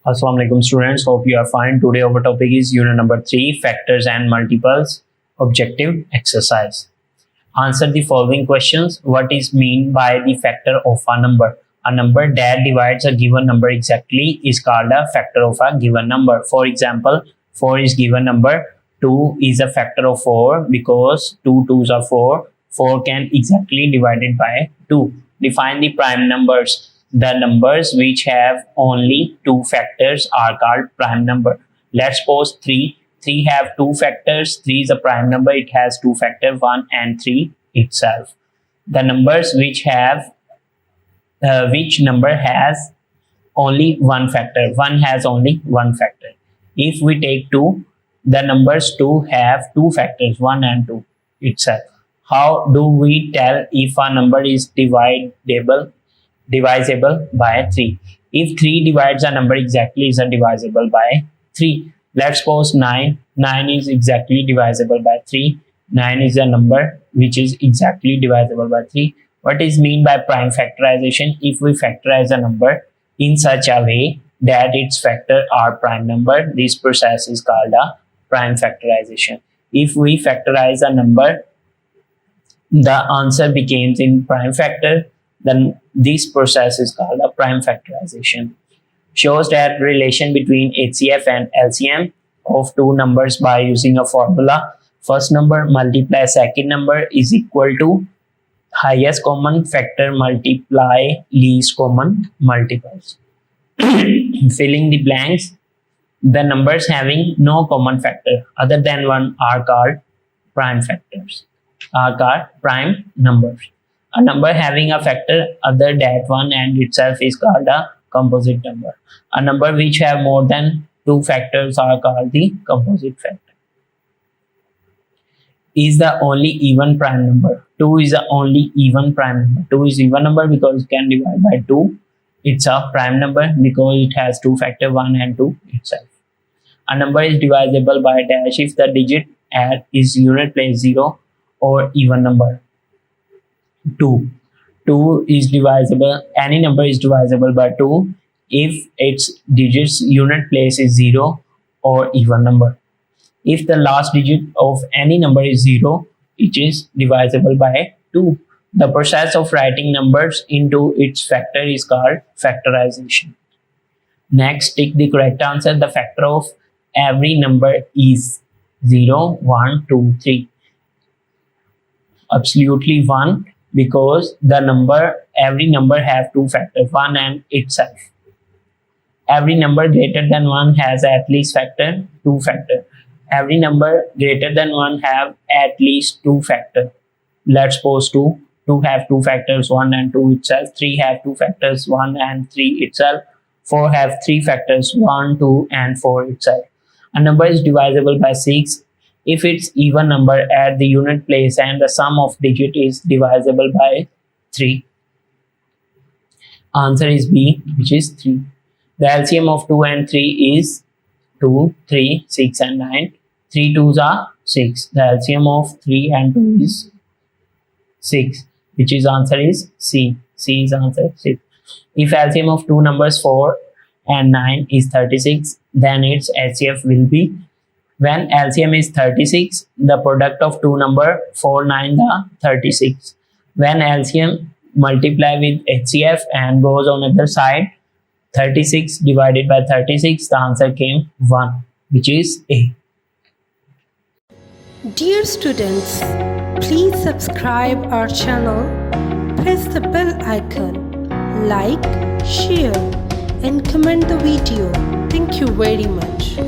Assalamu alaikum students, hope you are fine. Today our topic is unit number 3, factors and multiples, objective exercise. Answer the following questions. What is mean by the factor of a number? A number that divides a given number exactly is called a factor of a given number. For example, 4 is given number, 2 is a factor of 4 because 2 2s are 4. 4 can exactly divided by 2. Define the prime numbers. The numbers which have only 2 factors are called prime number. Let's suppose 3. 3 have 2 factors. 3 is a prime number. It has 2 factors, 1 and 3 itself. The numbers which number has only one factor. 1 has only one factor. If we take 2, the numbers 2 have 2 factors, 1 and 2 itself. How do we tell if a number is divisible by 3? If 3 divides a number exactly, is divisible by 3. Let's suppose 9. 9 is exactly divisible by 3. 9 is a number which is exactly divisible by 3. What is mean by prime factorization? If we factorize a number in such a way that its factor are prime number, this process is called a prime factorization. If we factorize a number, the answer becomes in prime factor, then this process is called a prime factorization. Shows that relation between HCF and LCM of two numbers by using a formula. First number multiply second number is equal to highest common factor multiply least common multiples. Filling the blanks. The numbers having no common factor other than 1 are called prime factors, are called prime numbers. A number having a factor other than 1 and itself is called a composite number. A number which have more than 2 factors are called the composite factor. Is the only even prime number. 2 is the only even prime number. 2 is even number because it can divide by 2. It's a prime number because it has 2 factors, 1 and 2 itself. A number is divisible by dash if the digit at its unit place 0 or even number. 2 is divisible, any number is divisible by 2 if its digits unit place is 0 or even number. If the last digit of any number is 0, it is divisible by 2. The process of writing numbers into its factor is called factorization. Next, take the correct answer. The factor of every number is 0, 1, 2, 3. Absolutely 1 because every number have 2 factors, 1 and itself. Every number greater than 1 has at least factor 2 factor. Every number greater than 1 have at least 2 factor. Let's suppose 2 have 2 factors, 1 and 2 itself. 3 have 2 factors, 1 and 3 itself. 4 have 3 factors, 1, 2 and 4 itself. A number is divisible by 6 if its even number at the unit place and the sum of digit is divisible by 3. Answer is B, which is 3. The LCM of 2 and 3 is 2, 3, 6 and 9. 3 2s are 6. The LCM of 3 and 2 is 6, which is answer is C. C is answer 6. If LCM of two numbers 4 and 9 is 36, then its HCF will be, when LCM is 36, the product of two number 4, 9 the 36. When LCM multiply with HCF and goes on other side, 36 divided by 36, the answer came 1, which is A. Dear students, please subscribe our channel, press the bell icon, like, share and comment the video. Thank you very much.